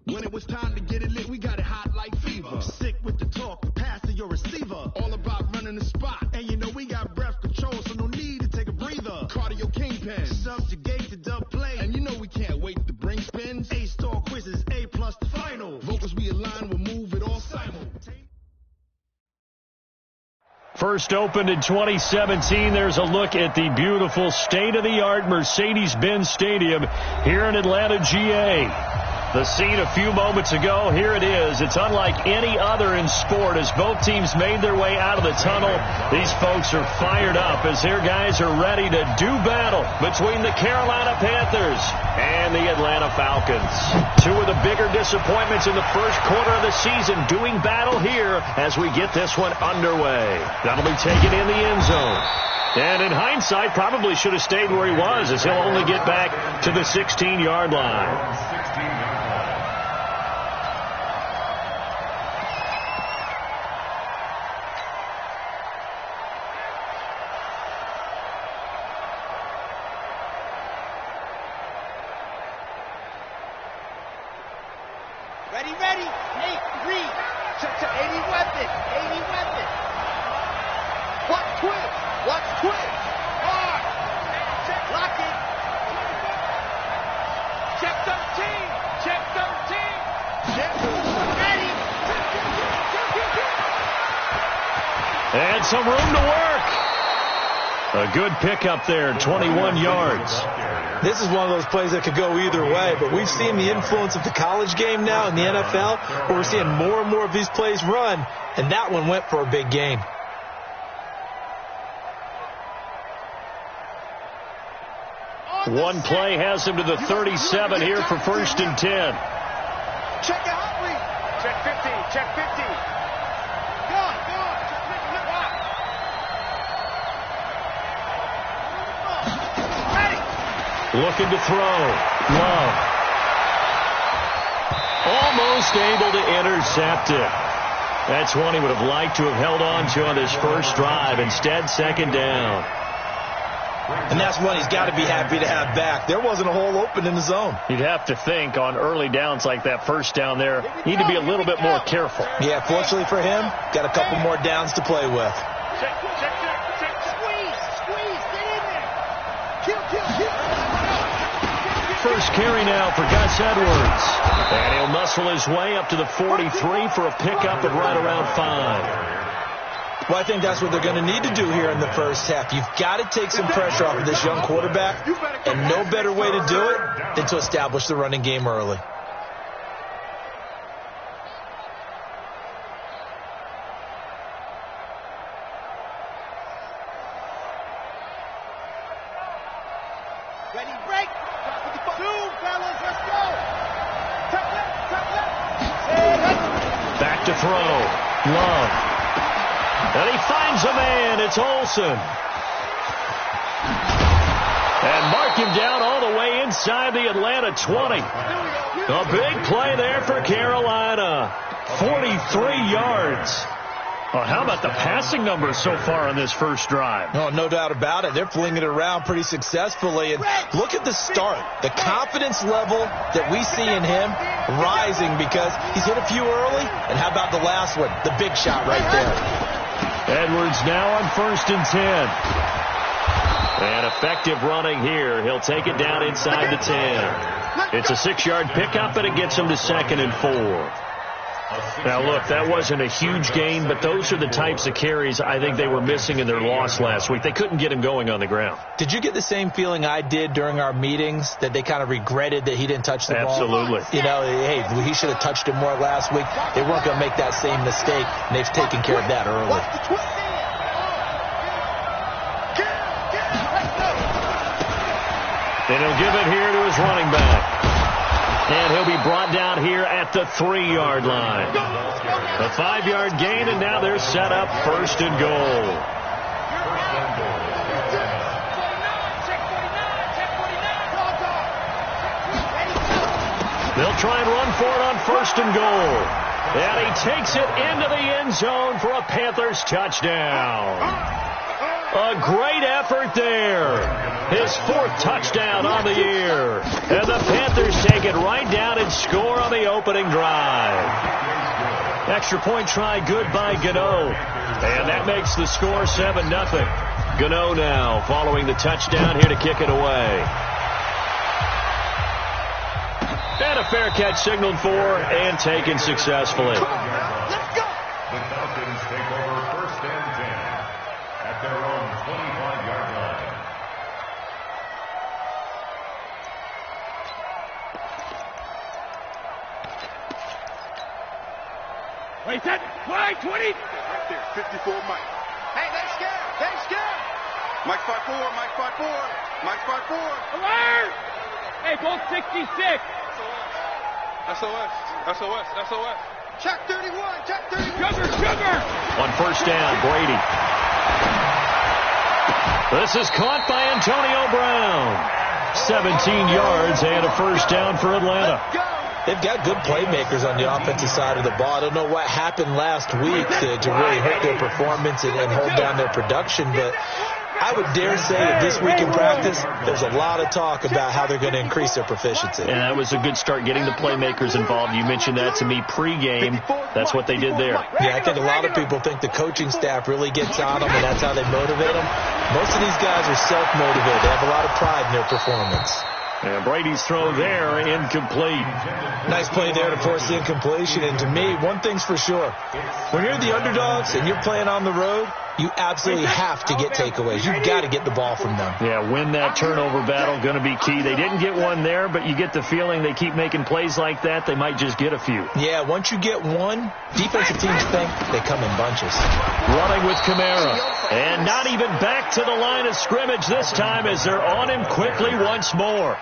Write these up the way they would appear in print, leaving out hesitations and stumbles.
When it was time to get it lit, we got it hot like fever. Sick with the talk, pass to your receiver. All about running the spot. And you know we got breath control, so no need to take a breather. Cardio kingpin, subjugate the dub play. And you know we can't wait to bring spins. A-star quizzes, A+ the final. Vocals we align, we'll move it all simul. First opened in 2017. There's a look at the beautiful state-of-the-art Mercedes-Benz Stadium here in Atlanta, GA. The scene a few moments ago, here it is. It's unlike any other in sport as both teams made their way out of the tunnel. These folks are fired up as their guys are ready to do battle between the Carolina Panthers and the Atlanta Falcons. Two of the bigger disappointments in the first quarter of the season doing battle here as we get this one underway. That'll be taken in the end zone. And in hindsight, probably should have stayed where he was as he'll only get back to the 16-yard line. Ready. Nate, read. Check. 80 weapon. Watch quick. Hard. Lock it. Check 13. Ready. And some room to work. A good pickup there, 21 yards. This is one of those plays that could go either way, but we've seen the influence of the college game now in the NFL, where we're seeing more and more of these plays run, and that one went for a big gain. One play has him to the 37 here for 1st and 10. Check out, read. Check 50. Go on. Looking to throw. Love. Almost able to intercept it. That's one he would have liked to have held on to on his first drive. Instead, second down. And that's one he's got to be happy to have back. There wasn't a hole open in the zone. You'd have to think on early downs like that first down there, need to be a little bit more careful. Yeah, fortunately for him, got a couple more downs to play with. Check. Squeeze. Get in there. Kill. First carry now for Gus Edwards. And he'll muscle his way up to the 43 for a pickup of right around 5. Well, I think that's what they're going to need to do here in the first half. You've got to take some pressure off of this young quarterback, and no better way to do it than to establish the running game early. Ready, break. Zoom, fellas, let's go. Top left. Back to throw. Love. And he finds a man. It's Olsen. And mark him down all the way inside the Atlanta 20. A big play there for Carolina. 43 yards. Well, how about the passing numbers so far on this first drive? Oh, no doubt about it. They're flinging it around pretty successfully. And look at the start. The confidence level that we see in him rising because he's hit a few early. And how about the last one? The big shot right there. Edwards now on 1st and 10. And effective running here. He'll take it down inside the 10. It's a 6-yard pickup, and it gets him to 2nd and 4. Now, look, that wasn't a huge gain, but those are the types of carries I think they were missing in their loss last week. They couldn't get him going on the ground. Did you get the same feeling I did during our meetings, that they kind of regretted that he didn't touch the ball? Absolutely. You know, hey, he should have touched him more last week. They weren't going to make that same mistake, and they've taken care of that early. And he'll give it here to his running back. And he'll be brought down here at the 3-yard line. A 5-yard gain, and now they're set up 1st and goal. They'll try and run for it on 1st and goal. And he takes it into the end zone for a Panthers touchdown. A great effort there. His 4th touchdown on the year. And the Panthers Panthers take it right down and score on the opening drive. Extra point try good by Gano. And that makes the score 7-0. Gano now following the touchdown here to kick it away. And a fair catch signaled for and taken successfully. Let's go. The Falcons take over 1st and 10 at their own 25-yard line. Wait, that fly 20. Right there, 54 Mike. Hey, they scared. They scared. Mike 5-4, Mike 5-4, Mike 5-4. Alert! Hey, go 66. SOS, SOS, SOS. Check 31, check 31. Sugar. On 1st down, Brady. This is caught by Antonio Brown. 17 yards and a 1st down for Atlanta. They've got good playmakers on the offensive side of the ball. I don't know what happened last week to really hurt their performance and hold down their production, but I would dare say that this week in practice, there's a lot of talk about how they're going to increase their proficiency. And that was a good start getting the playmakers involved. You mentioned that to me pregame. That's what they did there. Yeah, I think a lot of people think the coaching staff really gets on them, and that's how they motivate them. Most of these guys are self-motivated. They have a lot of pride in their performance. And Brady's throw there, incomplete. Nice play there to force the incompletion. And to me, one thing's for sure. When you're the underdogs and you're playing on the road, you absolutely have to get takeaways. You've got to get the ball from them. Yeah, win that turnover battle, going to be key. They didn't get one there, but you get the feeling they keep making plays like that, they might just get a few. Yeah, once you get one, defensive teams think they come in bunches. Running with Kamara. And not even back to the line of scrimmage this time as they're on him quickly once more.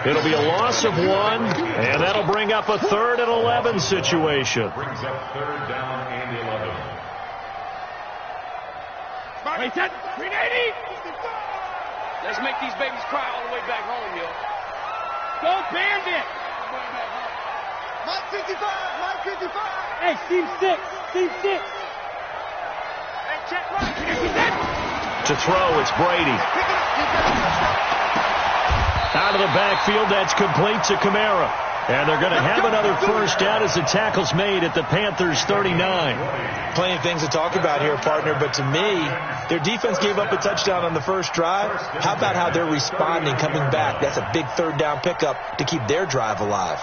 It'll be a loss of 1, and that'll bring up a 3rd and 11 situation. Brings up 3rd down and 11. Wait, that 380. Let's make these babies cry all the way back home, yo. Go Bandit. Mike 55, Mike 55. Hey, Steve 6, Steve 6. Hey, check right. To throw, it's Brady. Out of the backfield, that's complete to Kamara. And they're going to have another 1st down as the tackle's made at the Panthers' 39. Plenty of things to talk about here, partner, but to me, their defense gave up a touchdown on the first drive. How about how they're responding, coming back? That's a big 3rd down pickup to keep their drive alive.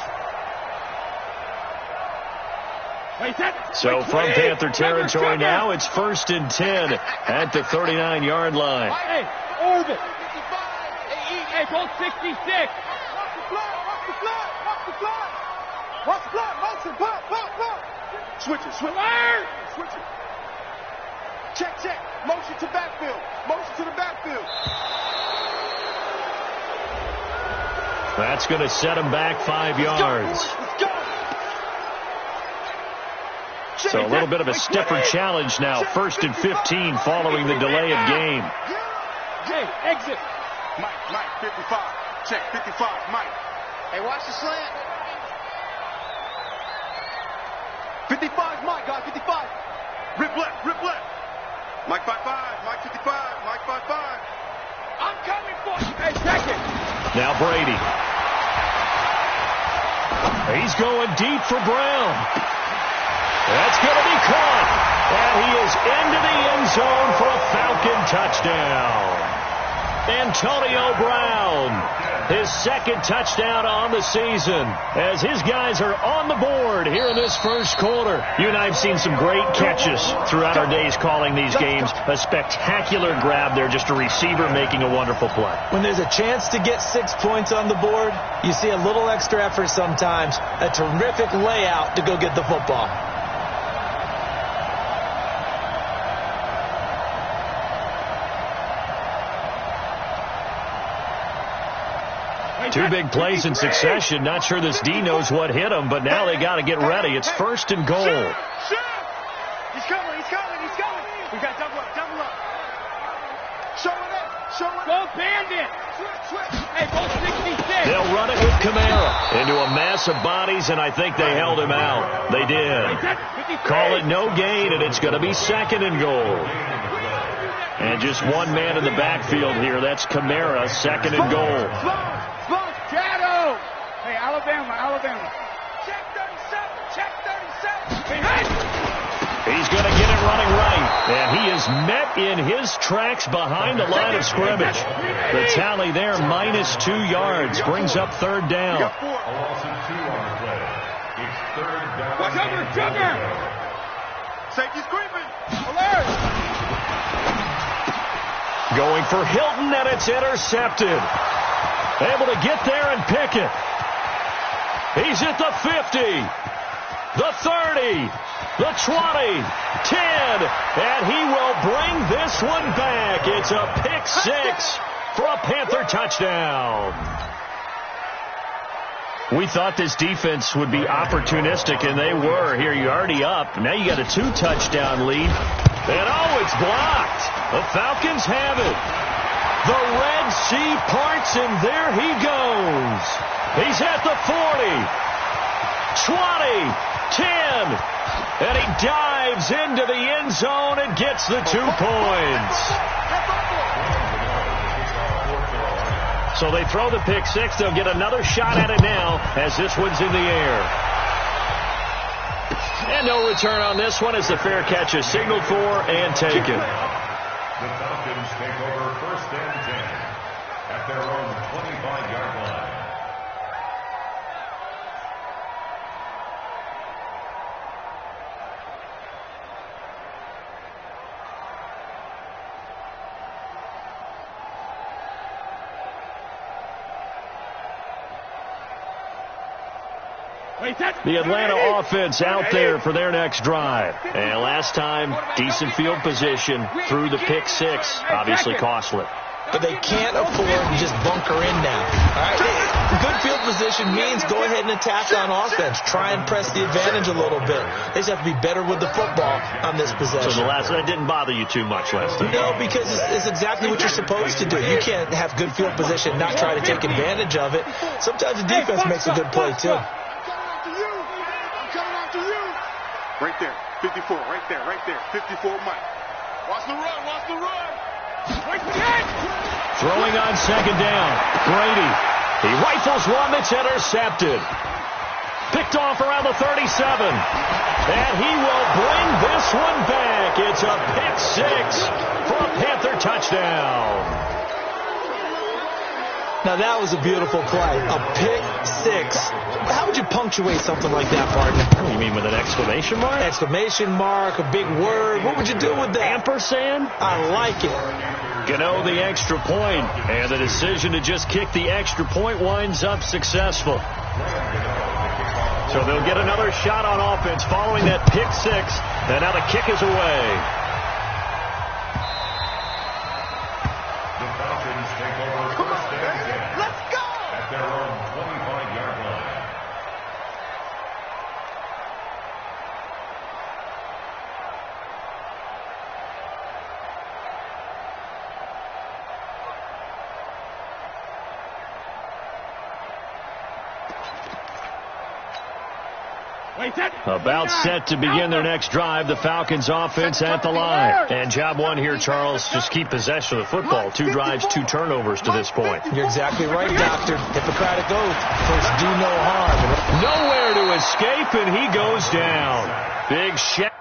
So from Panther territory now, it's 1st and 10 at the 39-yard line. Hey, Orbit. Hey, go 66. Watch the block, motion, block. Switch it. Check. Motion to backfield. Motion to the backfield. That's going to set him back 5 yards. Let's go. So a little bit of a stiffer challenge now. 1st and 15 following the delay of game. Jay, exit. Mike, 55. Check, 55, Mike. Hey, watch the slant. 55, Mike, guys, 55. Rip left. Mike 55, Mike 55, Mike 55. I'm coming for you. Hey, second. Now Brady. He's going deep for Brown. That's going to be caught. And he is into the end zone for a Falcon touchdown. Antonio Brown, his 2nd touchdown on the season, as his guys are on the board here in this 1st quarter. You and I have seen some great catches throughout our days calling these games. A spectacular grab there, just a receiver making a wonderful play. When there's a chance to get 6 points on the board, you see a little extra effort sometimes, a terrific layout to go get the football. Two big plays in succession. Not sure this D knows what hit him, but now they got to get ready. It's 1st and goal. He's coming. We got double up. Show it. Go Bandit. Hey, go 66. They'll run it with Kamara into a mass of bodies, and I think they held him out. They did. Call it no gain, and it's going to be 2nd and goal. And just one man in the backfield here. That's Kamara, 2nd and goal. Shadow. Hey, Alabama. Check 37. Check 37. Behind. He's going to get it running right. And he is met in his tracks behind the line of scrimmage. The tally there, -2 yards, brings up third down. Cover. Safety's creeping. Alert. Going for Hilton, and it's intercepted. Able to get there and pick it. He's at the 50, the 30, the 20, 10, and he will bring this one back. It's a pick six for a Panther touchdown. We thought this defense would be opportunistic, and they were. Here, you're already up. Now you got a 2-touchdown lead. And, it's blocked. The Falcons have it. The Red Sea parts, and there he goes. He's at the 40, 20, 10, and he dives into the end zone and gets the 2 points. So they throw the pick six. They'll get another shot at it now as this one's in the air. And no return on this one as the fair catch is signaled for and taken. The Falcons take over 1st and 10 at their own 25-yard line. The Atlanta offense out there for their next drive. And last time, decent field position through the pick six. Obviously costly. But they can't afford to just bunker in now. All right? Good field position means go ahead and attack on offense. Try and press the advantage a little bit. They just have to be better with the football on this possession. So that didn't bother you too much last time? No, because it's exactly what you're supposed to do. You can't have good field position, not try to take advantage of it. Sometimes the defense makes a good play, too. Right there, 54, right there, 54 Mike. Watch the run. Throwing on second down, Brady. He rifles one that's intercepted. Picked off around the 37. And he will bring this one back. It's a pick six for a Panther touchdown. Now, that was a beautiful play. A pick six. How would you punctuate something like that, partner? You mean with an exclamation mark? Exclamation mark, a big word. What would you do with that? Ampersand? I like it. Gano the extra point, and the decision to just kick the extra point winds up successful. So they'll get another shot on offense following that pick six, and now the kick is away. The Falcons take over 1st and 10. Let's go! At their own 25-yard line. About set to begin their next drive, the Falcons offense at the line. And job one here, Charles, just keep possession of the football. 2 drives, 2 turnovers to this point. You're exactly right, Doctor. Hippocratic oath. First, do no harm. Nowhere to escape, and he goes down. Big shot.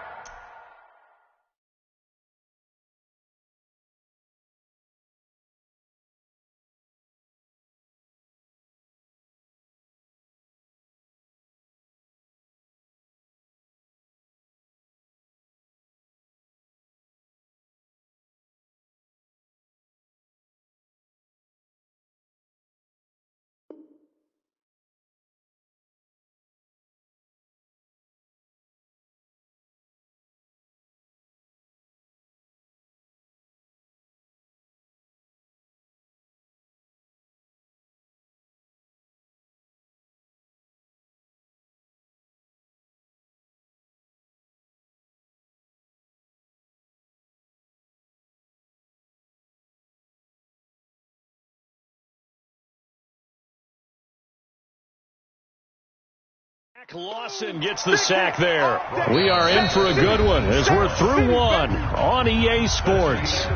Lawson gets the sack there. We are in for a good one as we're through one on EA Sports.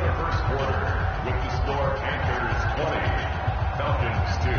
With the score, Panthers 20, Falcons 2.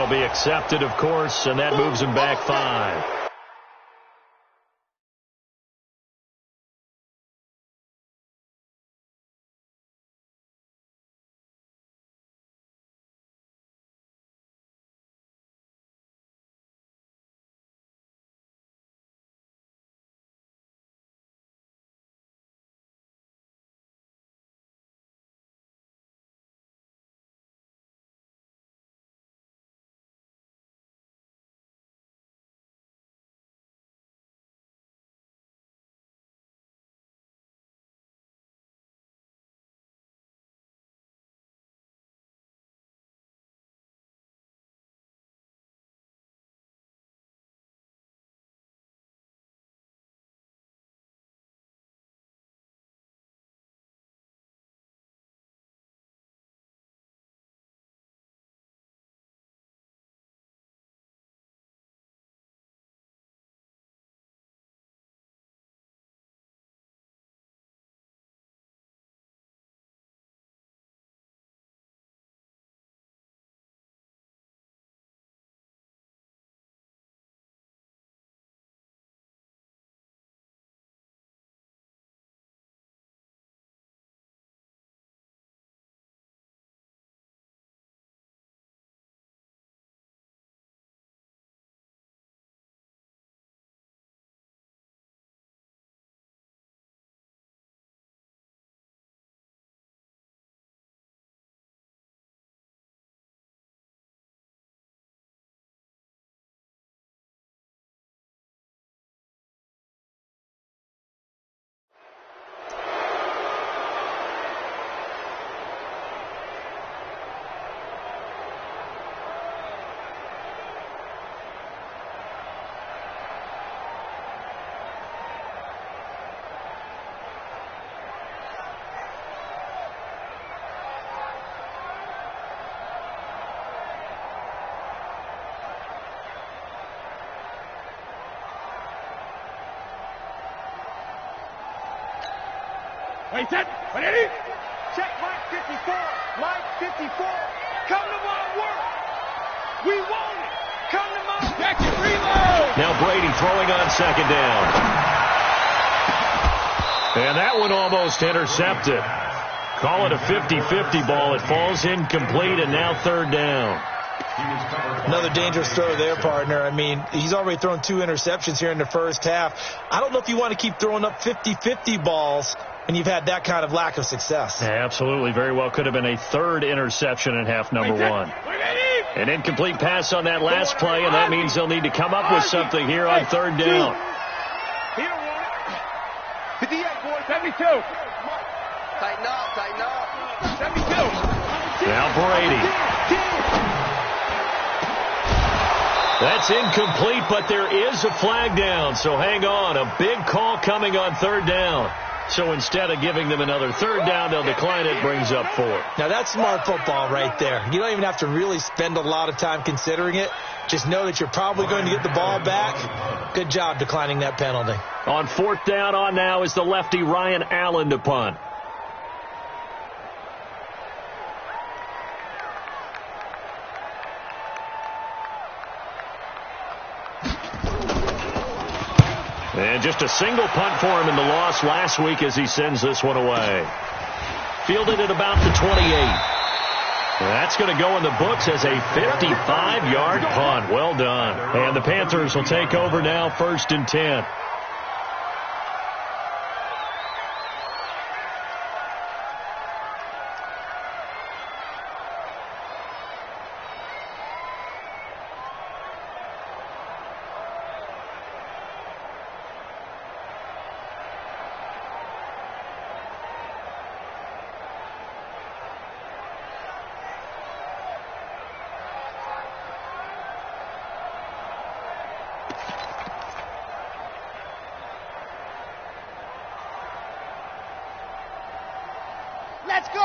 That'll be accepted, of course, and that moves him back 5. Wait, set, ready? Check, Mike 54. Mike 54. Come to my work. We want it. Come to my check and reload. Now Brady throwing on second down. And that one almost intercepted. Call it a 50-50 ball. It falls incomplete, and now third down. Another dangerous throw there, partner. I mean, he's already thrown 2 interceptions here in the first half. I don't know if you want to keep throwing up 50-50 balls when you've had that kind of lack of success. Yeah, absolutely. Very well could have been a third interception in half number 1. An incomplete pass on that last play, and that means they'll need to come up with something here on third down. 58, boy, 72. Tighten up. 72. Now Brady. That's incomplete, but there is a flag down, so hang on. A big call coming on third down. So instead of giving them another third down, they'll decline it, brings up 4. Now that's smart football right there. You don't even have to really spend a lot of time considering it. Just know that you're probably going to get the ball back. Good job declining that penalty. On fourth down on now is the lefty Ryan Allen to punt. And just a single punt for him in the loss last week as he sends this one away. Fielded at about the 28. That's going to go in the books as a 55-yard punt. Well done. And the Panthers will take over now, 1st and 10.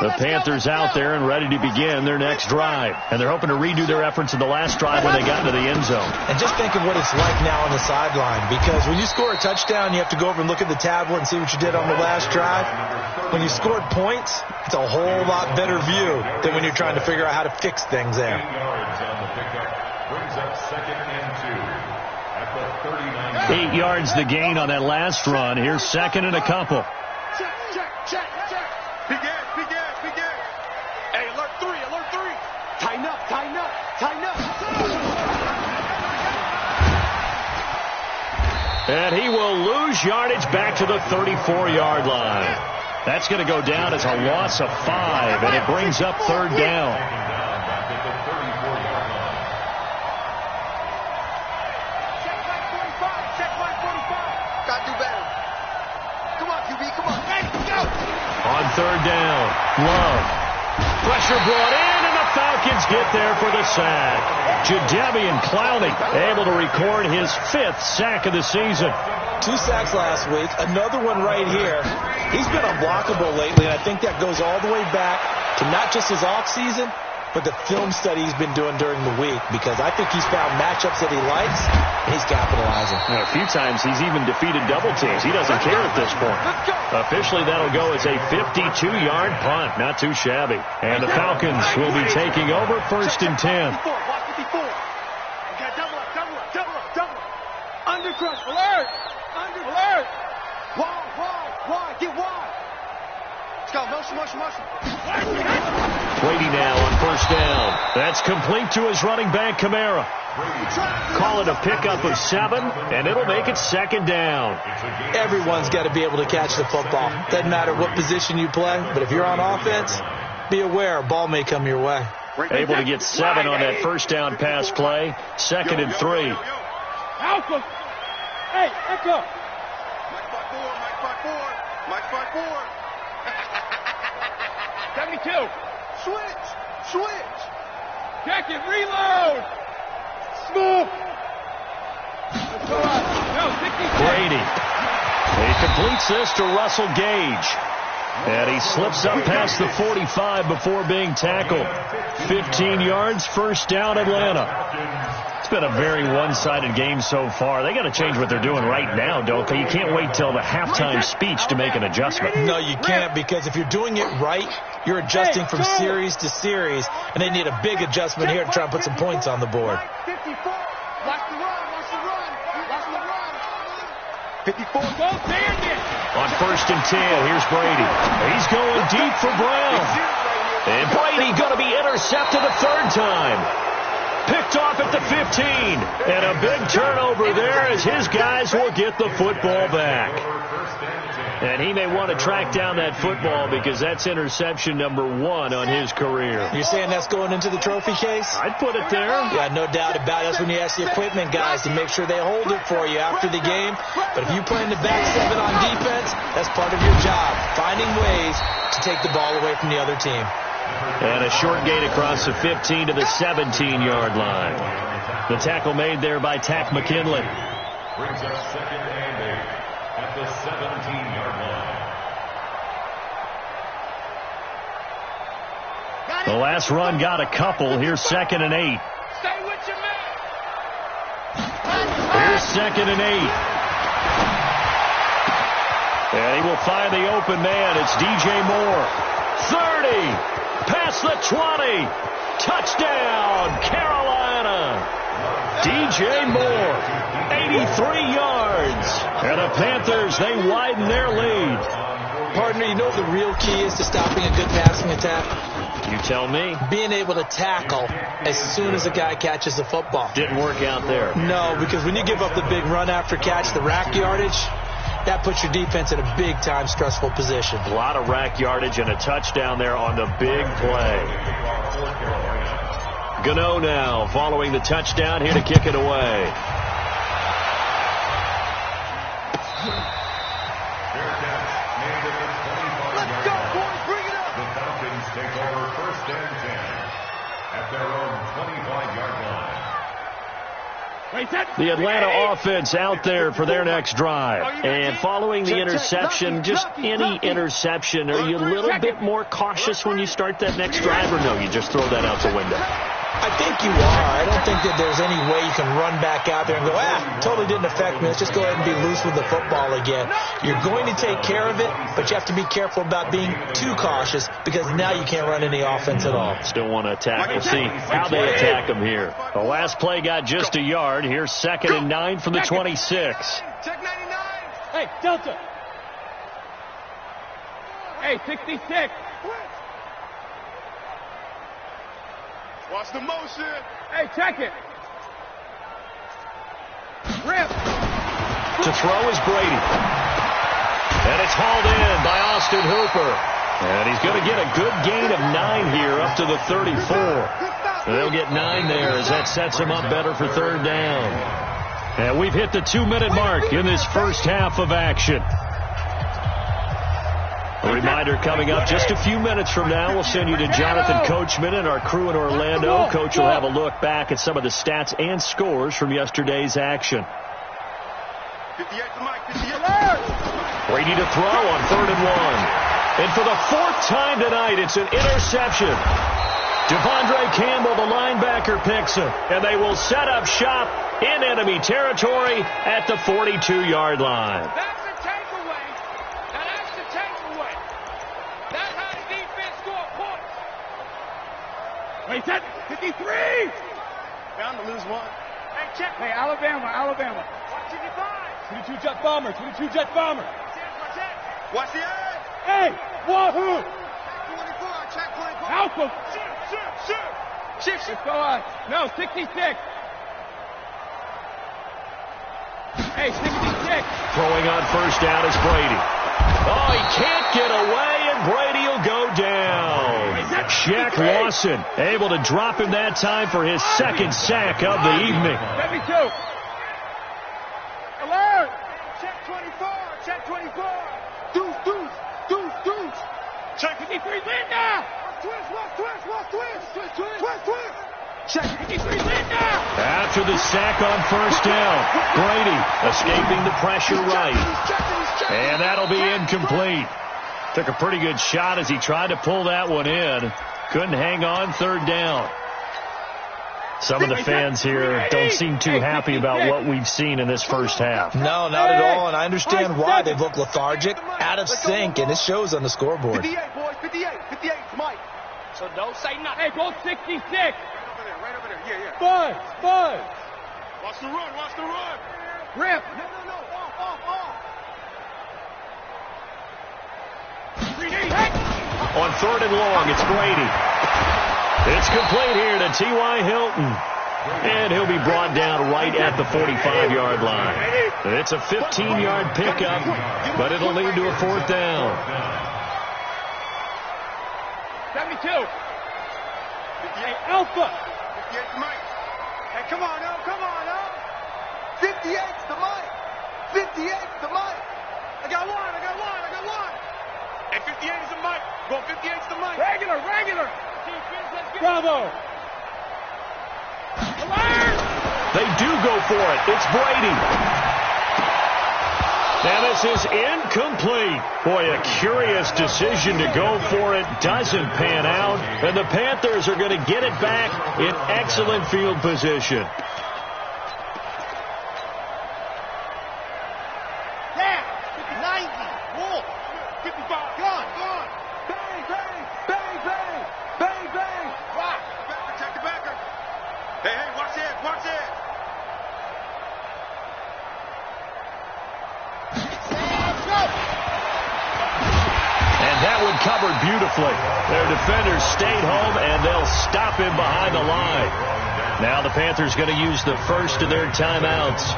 The Panthers out there and ready to begin their next drive. And they're hoping to redo their efforts in the last drive when they got into the end zone. And just think of what it's like now on the sideline. Because when you score a touchdown, you have to go over and look at the tablet and see what you did on the last drive. When you scored points, it's a whole lot better view than when you're trying to figure out how to fix things there. 10 yards on the pickup. Brings up 2nd and 2 at the 39. 8 yards the gain on that last run. Here's 2nd and a couple. Check. Big ass. Hey, alert 3. Tighten up. And he will lose yardage back to the 34-yard line. That's going to go down as a loss of 5, and it brings up 3rd down. Check my 45. Gotta do better. Come on, QB, come on. Hey, go! On 3rd down, Love. Pressure brought in, and the Falcons get there for the sack. Jadeveon Clowney able to record his 5th sack of the season. 2 sacks last week, another one right here. He's been unblockable lately, and I think that goes all the way back to not just his offseason, but the film study he's been doing during the week, because I think he's found matchups that he likes, and he's capitalizing. A few times he's even defeated double teams. He doesn't care at this point. Officially, that'll go as a 52-yard punt. Not too shabby. And the Falcons will be taking over 1st and 10. Double up. Undercrush, alert! Wide, get wide. Let's go, motion. Brady now on 1st down. That's complete to his running back, Kamara. Call it a pickup of 7, and it'll make it 2nd down. Everyone's got to be able to catch the football. Doesn't matter what position you play, but if you're on offense, be aware a ball may come your way. Able to get 7 on that 1st down pass play. 2nd and 3. Alpha. Hey, Echo. Mike 5-4. 72. Switch. Check it, reload. Smooth. Let's go out. No, 66. Brady. He completes this to Russell Gage. And he slips up past the 45 before being tackled. 15 yards, 1st down, Atlanta. It's been a very one-sided game so far. They got to change what they're doing right now, don't they? You can't wait till the halftime speech to make an adjustment. No, you can't, because if you're doing it right, you're adjusting from series to series, and they need a big adjustment here to try and put some points on the board. 54. Watch the run. 54. Go, Bandit. On 1st and 10, here's Brady. He's going deep for Brown. And Brady going to be intercepted a 3rd time. Picked off at the 15. And a big turnover there as his guys will get the football back. And he may want to track down that football because that's interception number 1 on his career. You're saying that's going into the trophy case? I'd put it there. Yeah, no doubt about it. That's when you ask the equipment guys to make sure they hold it for you after the game. But if you play in the back 7 on defense, that's part of your job, finding ways to take the ball away from the other team. And a short gain across the 15 to the 17-yard line. The tackle made there by Tack McKinley. Brings up 2nd and 8 at the 17-yard line. The last run got a couple. Here's 2nd and 8. Stay with your man. Here's 2nd and 8. And he will find the open man. It's DJ Moore. 30. Past the 20. Touchdown, Carolina. DJ Moore, 83 yards. And the Panthers, they widen their lead. Partner, you know what the real key is to stopping a good passing attack? You tell me. Being able to tackle as soon as a guy catches the football. Didn't work out there. No, because when you give up the big run after catch, the rack yardage, that puts your defense in a big-time stressful position. A lot of rack yardage and a touchdown there on the big play. Gano now following the touchdown, here to kick it away. Let's go, boys. Bring it up. The Falcons take over 1st and 10 at their own 25-yard line. The Atlanta offense out there for their next drive. And following the interception, just any interception, are you a little bit more cautious when you start that next drive, or no, you just throw that out the window? I think you are. I don't think that there's any way you can run back out there and go, totally didn't affect me. Let's just go ahead and be loose with the football again. You're going to take care of it, but you have to be careful about being too cautious because now you can't run any offense at all. Still want to attack. We'll see how they attack him here. The last play got just a yard. Here's 2nd and 9 from the 26. Check 99. Hey, Delta. Hey, 66. Watch the motion. Hey, check it. Rip. To throw is Brady. And it's hauled in by Austin Hooper. And he's going to get a good gain of 9 here up to the 34. And they'll get 9 there as that sets him up better for 3rd down. And we've hit the 2-minute mark in this first half of action. A reminder coming up just a few minutes from now. We'll send you to Jonathan Coachman and our crew in Orlando. Coach will have a look back at some of the stats and scores from yesterday's action. 58 to Mike. 58. Brady to throw on 3rd and 1. And for the 4th time tonight, it's an interception. Devondre Campbell, the linebacker, picks it. And they will set up shop in enemy territory at the 42-yard line. That's the takeaway. Now that's the takeaway. That's how the defense score points. Wait, set. 53. Bound to lose one. Hey, check. Hey, Alabama. Watch 55. 22 jet bomber. 22 jet bomber. Watch it. Watch the edge. Hey, wahoo. Check 24. Alpha. Shoot. Let's go on. No, 66. Hey, 66. Throwing on 1st down is Brady. Oh, he can't get away, and Brady will go down. Shaq Lawson able to drop him that time for his 2nd sack of the evening. 72. Alert. Check 24. Check 24. Deuce. Check 53. Linda. Twist. Check 53. Linda. After the sack on 1st down, Brady escaping the pressure right. And that'll be incomplete. Took a pretty good shot as he tried to pull that one in. Couldn't hang on 3rd down. Some of the fans here don't seem too happy about what we've seen in this first half. No, not at all, and I understand why they've looked lethargic, out of sync, and it shows on the scoreboard. 58, boys. 58. 58, Mike. So don't say nothing. Hey, go 66. Right over there. Yeah. Buzz. Watch the run. Rip. No. On 3rd and long, it's Brady. It's complete here to T.Y. Hilton. And he'll be brought down right at the 45-yard line. It's a 15-yard pickup, but it'll lead to a 4th down. 72. Hey, Alpha. 58 to Mike. Hey, come on, now. 58 to Mike. I got one. Hey, 58 is the Mike. Go 58 to Mike. Regular. Bravo. Alert. They do go for it. It's Brady. And this is incomplete. Boy, a curious decision to go for it. Doesn't pan out. And the Panthers are going to get it back in excellent field position. Yeah. 90. Wolf. 55. Gone. Bang. Rock. Protect the backer. Hey, watch it. And that one covered beautifully. Their defenders stayed home, and they'll stop him behind the line. Now the Panthers going to use the first of their timeouts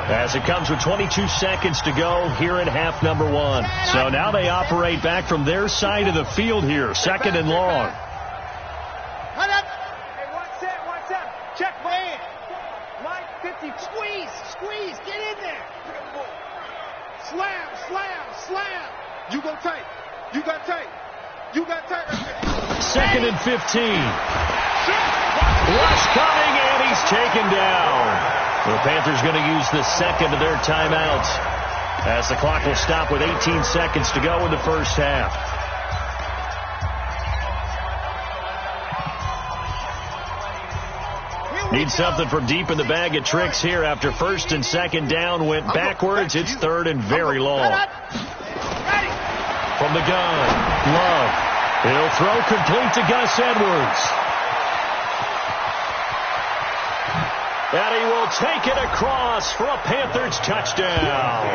as it comes with 22 seconds to go here in half number 1. So now they operate back from their side of the field here, 2nd and long. Hey, watch that. Check man. Mike 50. Squeeze. Get in there. Slam. You got tape. 2nd and 15. Rush coming, and he's taken down. The Panthers going to use the 2nd of their timeouts as the clock will stop with 18 seconds to go in the first half. Need something from deep in the bag of tricks here after first and second down went backwards. It's third and very long. From the gun, Love. He'll throw complete to Gus Edwards. And he will take it across for a Panthers touchdown.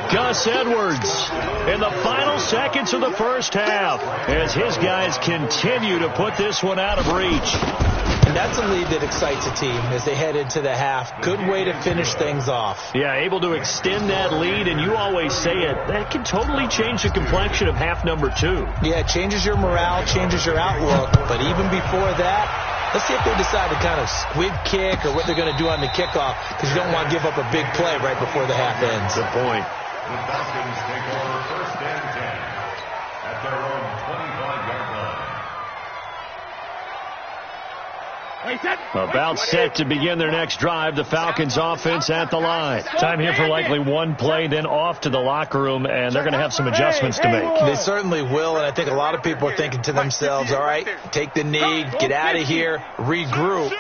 Gus Edwards in the final seconds of the first half as his guys continue to put this one out of reach. And that's a lead that excites a team as they head into the half. Good way to finish things off. Yeah, able to extend that lead, and you always say it, that can totally change the complexion of half number 2. Yeah, it changes your morale, changes your outlook. But even before that, let's see if they decide to kind of squib kick or what they're going to do on the kickoff, because you don't want to give up a big play right before the half ends. Good point. The Falcons take over first and 10 at their own 25-yard line. About set to begin their next drive, the Falcons offense at the line. Time here for likely one play, then off to the locker room, and they're going to have some adjustments to make. They certainly will, and I think a lot of people are thinking to themselves, all right, take the knee, get out of here, regroup.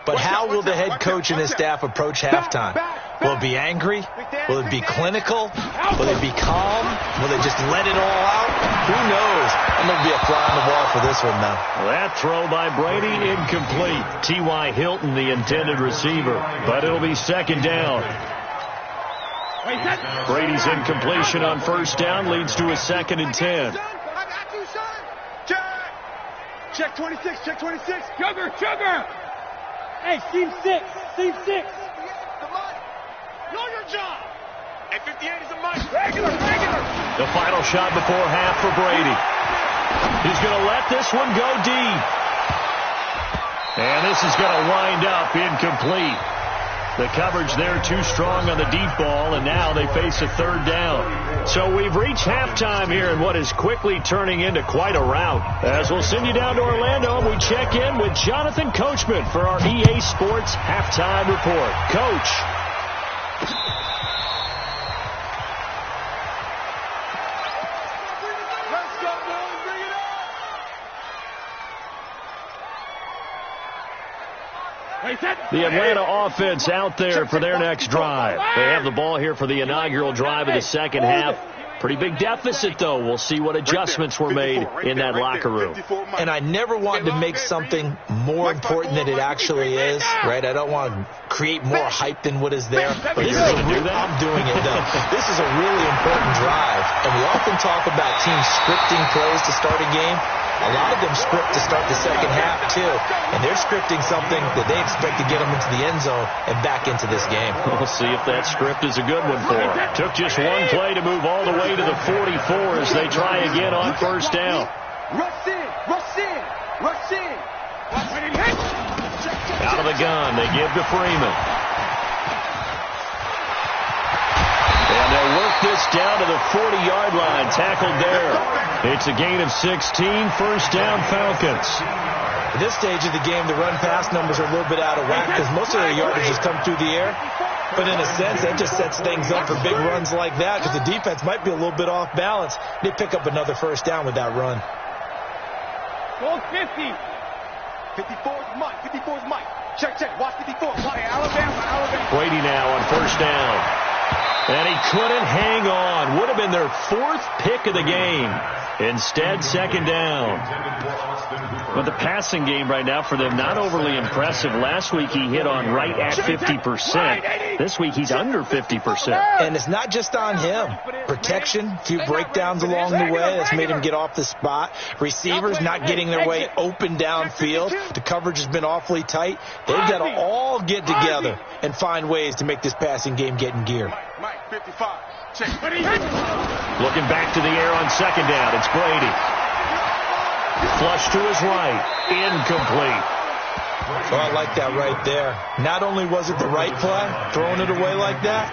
But how will the head coach and his staff approach halftime? Will it be angry? Will it be clinical? Will it be calm? Will they just let it all out? Who knows? I'm going to be a fly on the wall for this one now. That throw by Brady incomplete. T.Y. Hilton, the intended receiver, but it'll be second down. Brady's incompletion on first down leads to a second and 10. Check 26, check 26. Sugar. Hey, team 6. Know your job. And 58 is a mic. Regular. The final shot before half for Brady. He's going to let this one go deep. And this is going to wind up incomplete. The coverage there too strong on the deep ball, and now they face a third down. So we've reached halftime here in what is quickly turning into quite a rout. As we'll send you down to Orlando, and we check in with Jonathan Coachman for our EA Sports Halftime Report. Coach. The Atlanta offense out there for their next drive. They have the ball here for the inaugural drive of the second half. Pretty big deficit, though. We'll see what adjustments were made in that locker room. And I never want to make something more important than it actually is, right? I don't want to create more hype than what is there. But this is I'm doing it, though. This is a really important drive. And we often talk about teams scripting plays to start a game. A lot of them script to start the second half, too. And they're scripting something that they expect to get them into the end zone and back into this game. We'll see if that script is a good one for them. Took just one play to move all the way to the 44 as they try again on first down. Rush in. Out of the gun, they give to Freeman. And they'll work this down to the 40-yard line, tackled there. It's a gain of 16, first down Falcons. At this stage of the game, the run-pass numbers are a little bit out of whack because most of their yardage has come through the air. But in a sense, that just sets things up for big runs like that because the defense might be a little bit off balance. They pick up another first down with that run. Goal 50. 54's Mike. Check. Watch 54. Alabama. Brady now on first down. And he couldn't hang on. Would have been their fourth pick of the game. Instead, second down. But the passing game right now for them, not overly impressive. Last week he hit on right at 50%. This week he's under 50%. And it's not just on him. Protection, a few breakdowns along the way. That's made him get off the spot. Receivers not getting their way open downfield. The coverage has been awfully tight. They've got to all get together and find ways to make this passing game get in gear. Mike, 55. Check. Looking back to the air on second down. It's Brady. Flush to his right. Incomplete. So I like that right there. Not only was it the right play, throwing it away like that,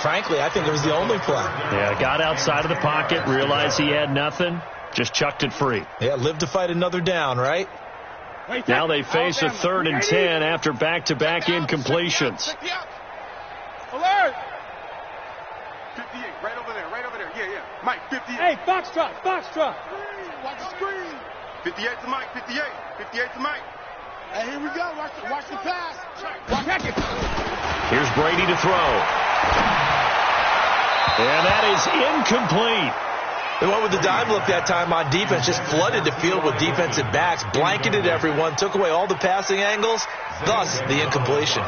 frankly, I think it was the only play. Yeah, got outside of the pocket, realized he had nothing, just chucked it free. Yeah, live to fight another down, right? Now they face a third and 10 after back-to-back incompletions. Alert! 58, right over there. Yeah. Mike, 58. Hey, Foxtrot. Watch the screen. 58 to Mike, 58 to Mike. Hey, here we go. Watch the pass. Check it. Here's Brady to throw. And that is incomplete. They went with the dime look that time on defense, just flooded the field with defensive backs, blanketed everyone, took away all the passing angles, thus the incompletion.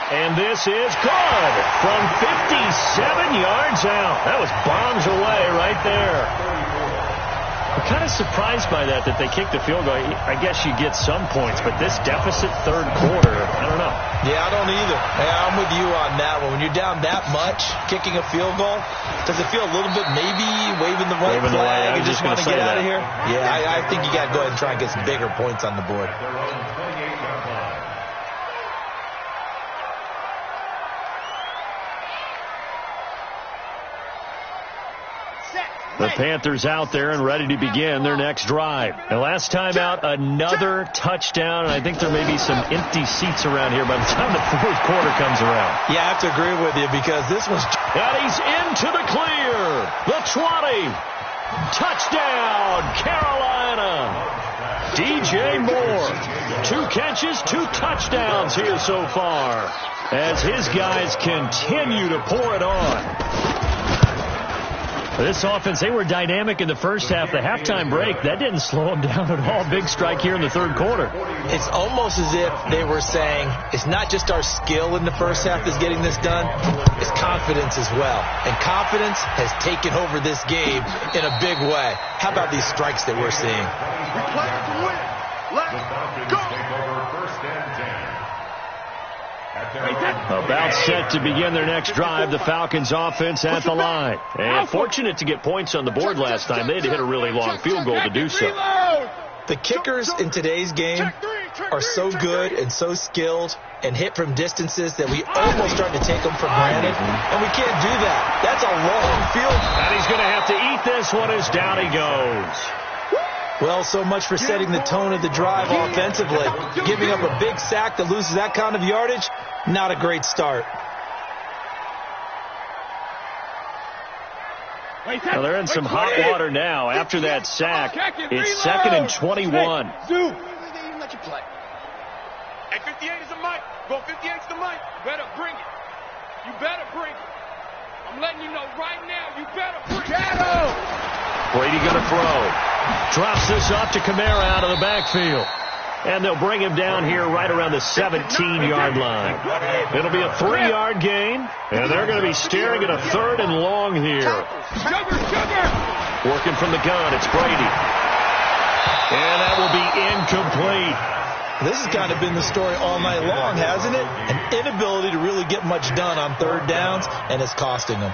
And this is good from 57 yards out. That was bombs away right there. I'm kind of surprised by that they kicked the field goal. I guess you get some points, but this deficit third quarter, I don't know. Yeah, I don't either. Hey, I'm with you on that one. When you're down that much, kicking a field goal, does it feel a little bit maybe waving the white flag and just want to get out of here? Yeah, I think you got to go ahead and try and get some bigger points on the board. The Panthers out there and ready to begin their next drive. And last time out, another touchdown. And I think there may be some empty seats around here by the time the fourth quarter comes around. Yeah, I have to agree with you because this one's... And he's into the clear. The 20. Touchdown, Carolina. DJ Moore. 2 catches, 2 touchdowns here so far as his guys continue to pour it on. This offense, they were dynamic in the first half. The halftime break, that didn't slow them down at all. Big strike here in the third quarter. It's almost as if they were saying, it's not just our skill in the first half that's getting this done, it's confidence as well. And confidence has taken over this game in a big way. How about these strikes that we're seeing? We play to win. Let's go. Take over first and 10. About set to begin their next drive, the Falcons offense at the line. And fortunate to get points on the board last time. They had to hit a really long field goal to do so. The kickers in today's game are so good and so skilled and hit from distances that we almost start to take them for granted. And we can't do that. That's a long field. And he's going to have to eat this one as down he goes. Well, so much for setting the tone of the drive offensively. Giving up a big sack that loses that kind of yardage, not a great start. Well, they're in some hot water now. After that sack, it's 2nd and 21. Zoom. Let you play. Hey, 58 is the mic. Go 58 is the mic. You better bring it. You better bring it. I'm letting you know right now, you better bring it. Brady going to throw. Drops this off to Kamara out of the backfield. And they'll bring him down here right around the 17-yard line. It'll be a 3-yard gain. And they're going to be staring at a 3rd and long here. Working from the gun, it's Brady. And that will be incomplete. This has kind of been the story all night long, hasn't it? An inability to really get much done on 3rd downs, and it's costing them.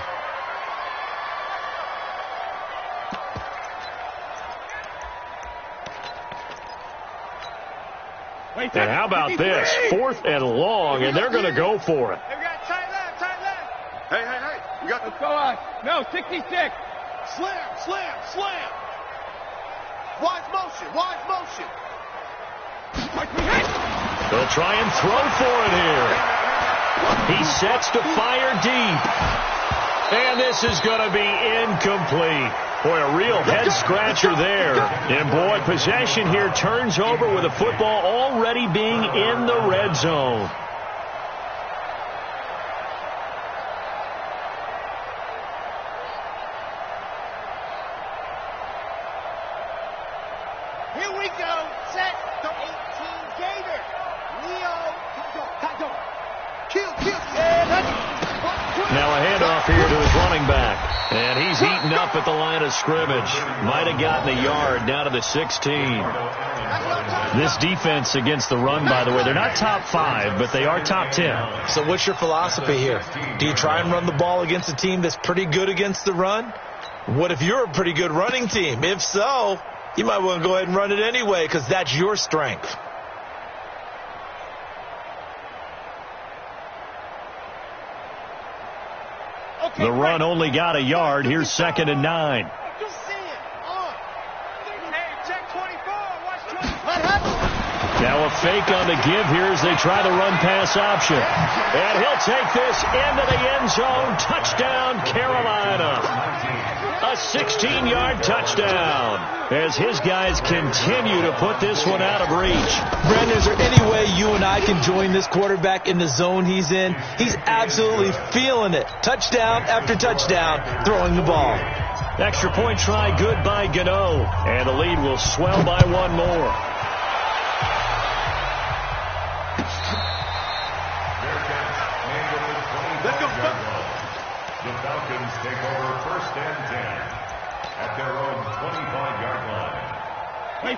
And how about this? 4th and long, and they're going to go for it. Hey, we got tight left. Hey. We got the go on. No, 66. Slam. Wide motion. They'll try and throw for it here. He sets to fire deep. And this is going to be incomplete. Boy, a real head-scratcher there. And, boy, possession here turns over with the football already being in the red zone. Here we go. Set the 18 Gator. Leo. Go. Kill. Now a handoff here to his running back. And he's eaten up at the line of scrimmage. Might have gotten a yard down to the 16. This defense against the run, by the way, they're not top 5, but they are top 10. So what's your philosophy here? Do you try and run the ball against a team that's pretty good against the run? What if you're a pretty good running team? If so, you might want to go ahead and run it anyway because that's your strength. The run only got a yard. Here's 2nd and 9. Now a fake on the give here as they try the run-pass option. And he'll take this into the end zone. Touchdown, Carolina. A A 16-yard touchdown as his guys continue to put this one out of reach. Brandon, is there any way you and I can join this quarterback in the zone he's in? He's absolutely feeling it. Touchdown after touchdown, throwing the ball. Extra point try good by Gano, and the lead will swell by one more. Let's go. The Falcons take over 1st and 10 at their own 25-yard line.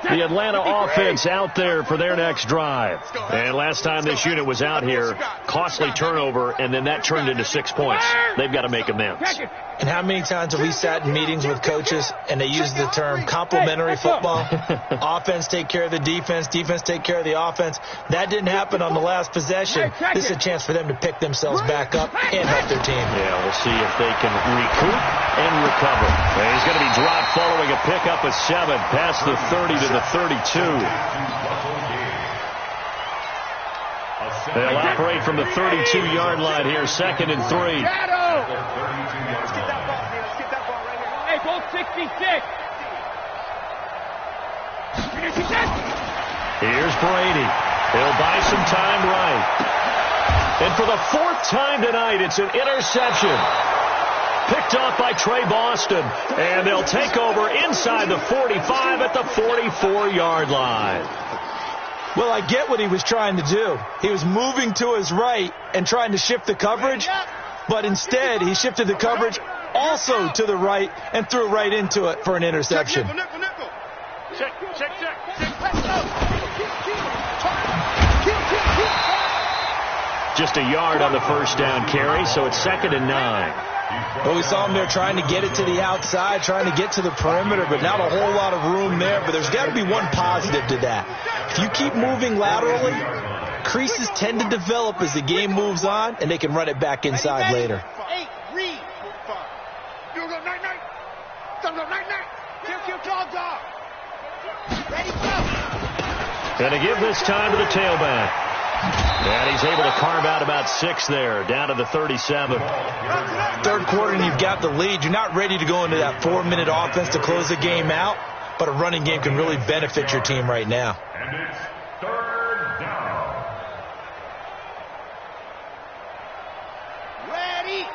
The Atlanta offense out there for their next drive. And last time this unit was out here, costly turnover, and then that turned into 6 points. They've got to make amends. And how many times have we sat in meetings with coaches and they use the term complementary football? Offense take care of the defense, defense take care of the offense. That didn't happen on the last possession. This is a chance for them to pick themselves back up and help their team. Yeah, we'll see if they can recoup and recover. And he's going to be dropped following a pickup of 7 past the 30 to the 32. They'll operate from the 32-yard line here, 2nd and 3. Let's get that ball, man. Let's get that ball right here. Hey, go 66. Here's Brady. He'll buy some time right. And for the 4th time tonight, it's an interception. Picked off by Trey Boston. And they'll take over inside the 45 at the 44-yard line. Well, I get what he was trying to do. He was moving to his right and trying to shift the coverage, but instead he shifted the coverage also to the right and threw right into it for an interception. Check. Just a yard on the first down carry, so it's 2nd and 9. Well, we saw him there trying to get it to the outside, trying to get to the perimeter, but not a whole lot of room there. But there's got to be one positive to that. If you keep moving laterally, creases tend to develop as the game moves on, and they can run it back inside later. Going to give this time to the tailback. And he's able to carve out about 6 there, down to the 37. Third quarter and you've got the lead. You're not ready to go into that 4-minute offense to close the game out, but a running game can really benefit your team right now. And it's 3rd down. Ready.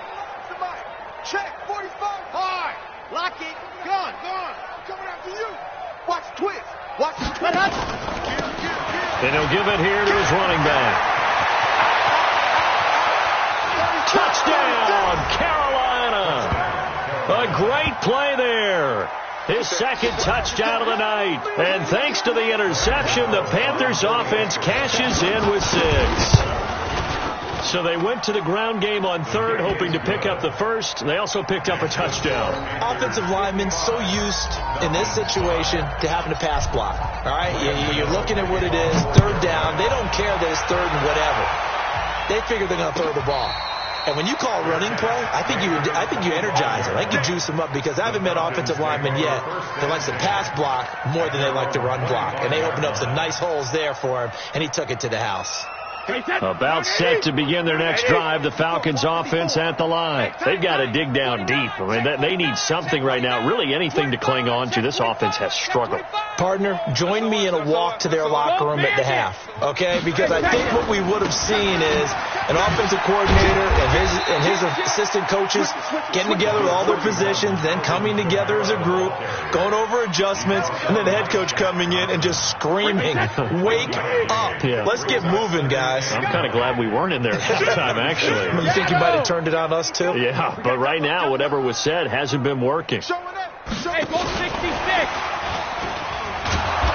Somebody. Check. 45. Hard. Lock it. Gone. Coming after you. Watch twist. Watch the twist. And he'll give it here to his running back. Touchdown, Carolina. A great play there. His 2nd touchdown of the night. And thanks to the interception, the Panthers offense cashes in with 6. So they went to the ground game on 3rd, hoping to pick up the 1st. They also picked up a touchdown. Offensive linemen so used in this situation to having to pass block. All right, you're looking at what it is, 3rd down. They don't care that it's 3rd and whatever. They figure they're going to throw the ball. And when you call a running play, I think you energize them. I think you juice them up, because I haven't met offensive linemen yet that likes to pass block more than they like to run block. And they opened up some nice holes there for him, and he took it to the house. About set to begin their next drive, the Falcons offense at the line. They've got to dig down deep. I mean, they need something right now, really anything to cling on to. This offense has struggled. Partner, join me in a walk to their locker room at the half, okay? Because I think what we would have seen is an offensive coordinator and his assistant coaches getting together with all their positions, then coming together as a group, going over adjustments, and then the head coach coming in and just screaming, "Wake up. Yeah. Let's get moving, guys." I'm kind of glad we weren't in there at that time, actually. You think you might have turned it on us, too? Yeah, but right now, whatever was said hasn't been working. Hey, go 66.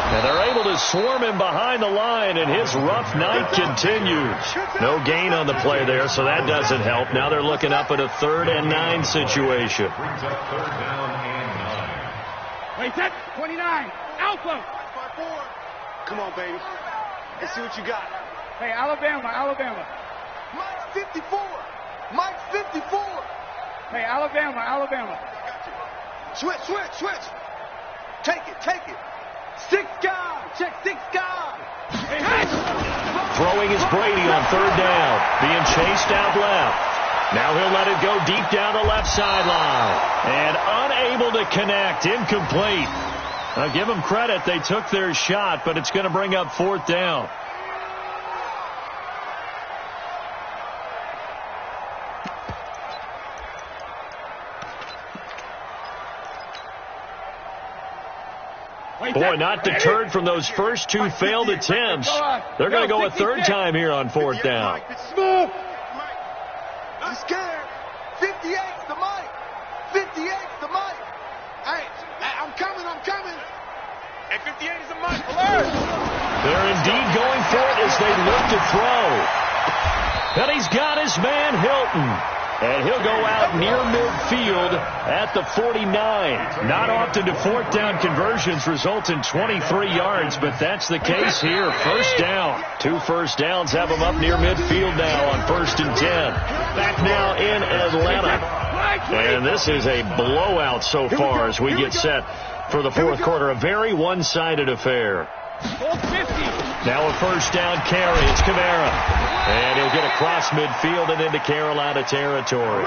And they're able to swarm him behind the line, and his rough night continues. No gain on the play there, so that doesn't help. Now they're looking up at a 3rd and 9 situation. Brings up 3rd down and 9. Wait, set. 29. Alpha. Come on, baby. Let's see what you got. Hey, Alabama. Mike's 54. Mike's 54. Hey, Alabama. Switch. Take it. 6 guys. Check 6 guys. Hey. Throwing is Brady on 3rd down. Being chased out left. Now he'll let it go deep down the left sideline. And unable to connect. Incomplete. I'll give them credit. They took their shot, but it's going to bring up 4th down. Boy, not deterred from those first 2 failed attempts. They're going to go a 3rd time here on 4th down. Smooth. I'm scared. 58's the mic. 58's the mic. Hey, I'm coming. And 58 is the mic. Alert. They're indeed going for it as they look to throw. And he's got his man Hilton. And he'll go out near midfield at the 49. Not often do 4th down conversions result in 23 yards, but that's the case here. 1st down. 2 first downs have him up near midfield now on 1st and 10. Back now in Atlanta. And this is a blowout so far as we get set for the 4th quarter. A very one-sided affair. Now a 1st down carry. It's Kamara. And he'll get across midfield and into Carolina territory.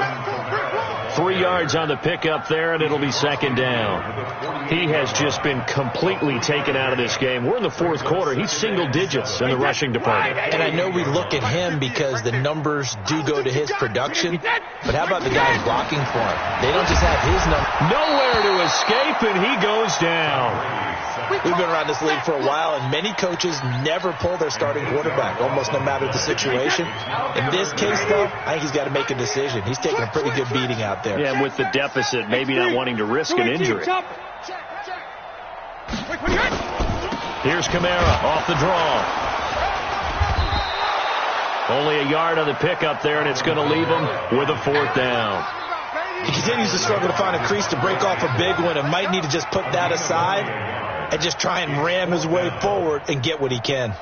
3 yards on the pickup there, and it'll be 2nd down. He has just been completely taken out of this game. We're in the 4th quarter. He's single digits in the rushing department. And I know we look at him because the numbers do go to his production. But how about the guys blocking for him? They don't just have his number. Nowhere to escape, and he goes down. We've been around this league for a while, and many coaches never pull their starting quarterback, almost no matter the situation. In this case, though, I think he's got to make a decision. He's taking a pretty good beating out there. Yeah, and with the deficit, maybe not wanting to risk an injury. Here's Kamara off the draw. Only a yard on the pickup there, and it's going to leave him with a 4th down. He continues to struggle to find a crease to break off a big one and might need to just put that aside and just try and ram his way forward and get what he can.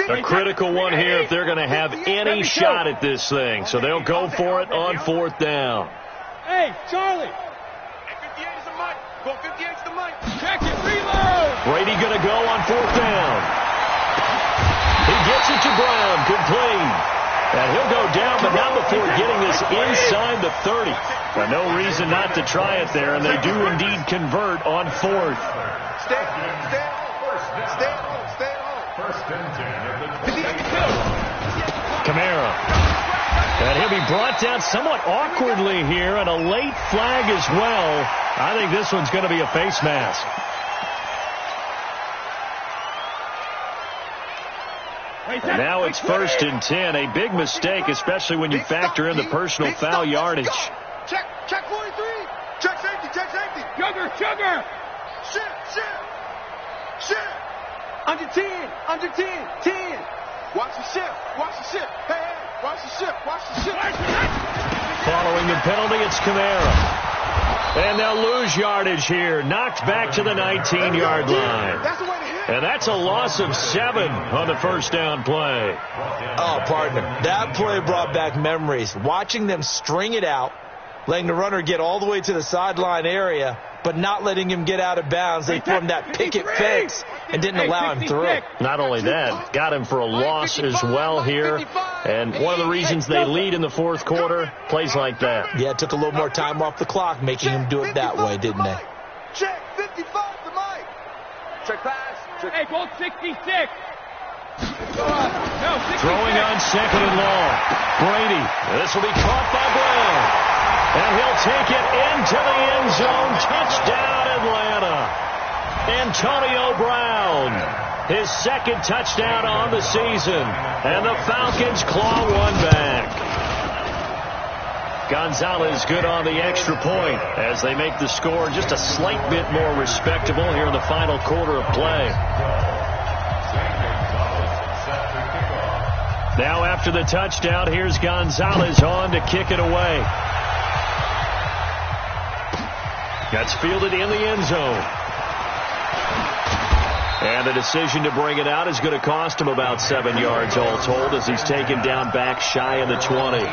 A critical one here if they're going to have any shot at this thing. So they'll go for it on 4th down. Hey, Charlie. 58 is the mic. Go 58 is the mic. Check it. Reload. Brady going to go on 4th down. He gets it to Brown, complete. And he'll go down, but not before getting this inside the 30. But no reason not to try it there, and they do indeed convert on 4th. Stay home. 1st and 10. Kamara. And he'll be brought down somewhat awkwardly here, and a late flag as well. I think this one's going to be a face mask. And now it's 1st and 10. A big mistake, especially when you factor in the personal foul yardage. Check 43. Check safety. Sugar. Shit. Under 10. 10. Watch the ship. Hey, watch the ship. Following the penalty, it's Kamara. And they'll lose yardage here. Knocked back to the 19-yard line. That's the way to hit. And that's a loss of 7 on the 1st down play. Oh, partner, that play brought back memories. Watching them string it out, letting the runner get all the way to the sideline area, but not letting him get out of bounds. They formed that picket fence and didn't allow him through. Not only that, got him for a loss as well here. And one of the reasons they lead in the 4th quarter, plays like that. Yeah, it took a little more time off the clock, making him do it that way, didn't they? Check 55 the mic. Check pass. Hey, goal 66. Throwing on 2nd and long. Brady. This will be caught by Brown. And he'll take it into the end zone. Touchdown, Atlanta. Antonio Brown. His 2nd touchdown on the season. And the Falcons claw one back. Gonzalez good on the extra point as they make the score just a slight bit more respectable here in the final quarter of play. Now after the touchdown, here's Gonzalez on to kick it away. That's fielded in the end zone. And the decision to bring it out is going to cost him about 7 yards all told as he's taken down back shy of the 20.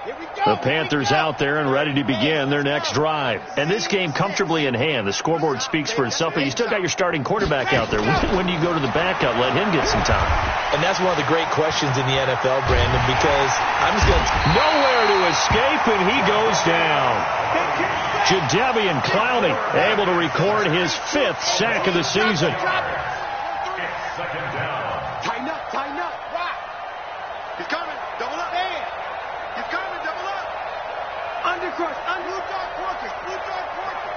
The Panthers out there and ready to begin their next drive. And this game comfortably in hand. The scoreboard speaks for itself, but you still got your starting quarterback out there. When do you go to the backup? Let him get some time. And that's one of the great questions in the NFL, Brandon, because I'm just going to... Nowhere to escape, and he goes down. Jadeveon Clowney able to record his 5th sack of the season. Second down. Tighten up. Rock. He's coming. Double up. Man. He's coming. Double up. Undercrush. Blue dog working.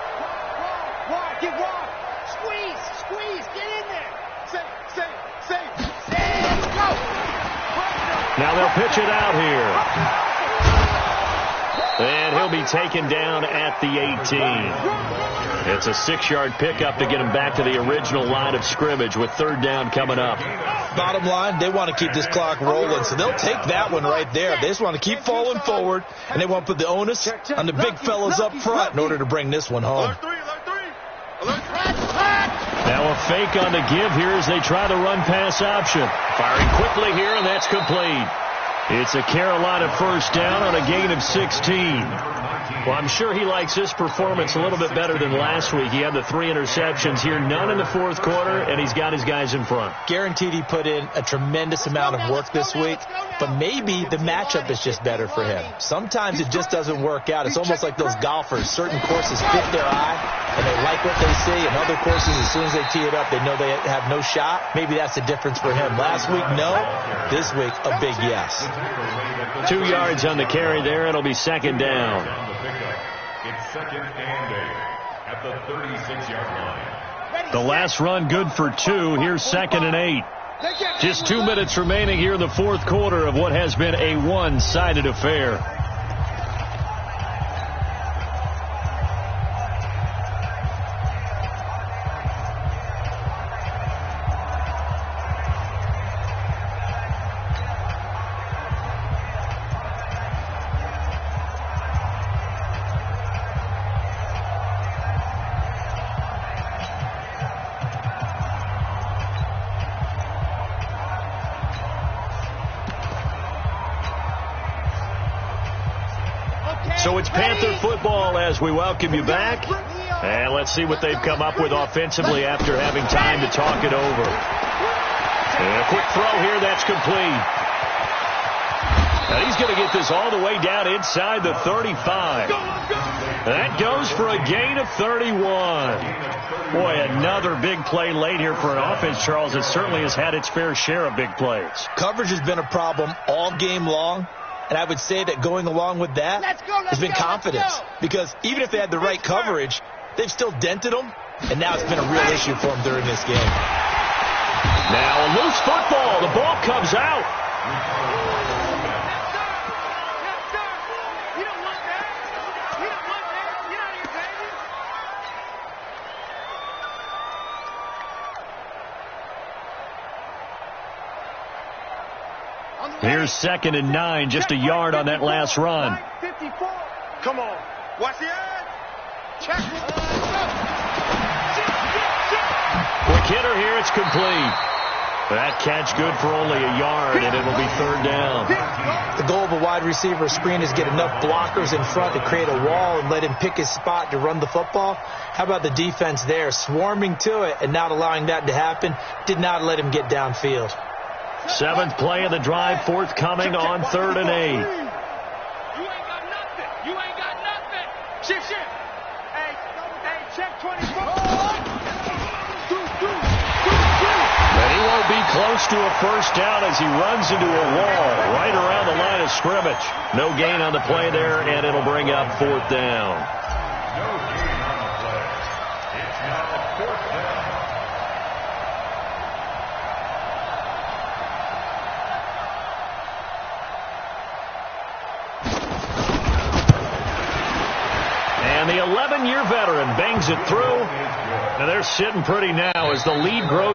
Wide. Get wide. Squeeze. Get in there. Save. Go. Now they'll pitch it out here. And he'll be taken down at the 18. It's a 6-yard pickup to get him back to the original line of scrimmage with 3rd down coming up. Bottom line, they want to keep this clock rolling, so they'll take that one right there. They just want to keep falling forward, and they want to put the onus on the big fellas up front in order to bring this one home. Alert 3. Now a fake on the give here as they try the run-pass option. Firing quickly here, and that's complete. It's a Carolina 1st down on a gain of 16. Well, I'm sure he likes this performance a little bit better than last week. He had the 3 interceptions here, none in the 4th quarter, and he's got his guys in front. Guaranteed he put in a tremendous amount of work this week, but maybe the matchup is just better for him. Sometimes it just doesn't work out. It's almost like those golfers. Certain courses fit their eye, and they like what they see, and other courses, as soon as they tee it up, they know they have no shot. Maybe that's the difference for him. Last week, no. This week, a big yes. 2 yards on the carry there. It'll be 2nd down. It's 2nd and 8 at the 36-yard line. The last run good for 2. Here's 2nd and 8. Just 2 minutes remaining here in the 4th quarter of what has been a one-sided affair. So it's Panther football as we welcome you back. And let's see what they've come up with offensively after having time to talk it over. And a quick throw here, that's complete. And he's going to get this all the way down inside the 35. That goes for a gain of 31. Boy, another big play late here for an offense, Charles. It certainly has had its fair share of big plays. Coverage has been a problem all game long. And I would say that going along with that has been confidence. Because even if they had the right coverage, they've still dented them. And now it's been a real issue for them during this game. Now a loose football. The ball comes out. Here's 2nd and 9, just a yard on that last run. 54. Come on. Watch the edge. Check. Quick hitter here, it's complete. That catch good for only a yard, and it'll be 3rd down. The goal of a wide receiver screen is get enough blockers in front to create a wall and let him pick his spot to run the football. How about the defense there, swarming to it and not allowing that to happen? Did not let him get downfield. 7th play of the drive, forthcoming on 3rd and 8. You ain't got nothing. Shift. Hey, check 24. And he won't be close to a 1st down as he runs into a wall right around the line of scrimmage. No gain on the play there, and it'll bring up 4th down. No gain on the play. It's now 4th down. And the 11-year veteran bangs it through. And they're sitting pretty now as the lead grows.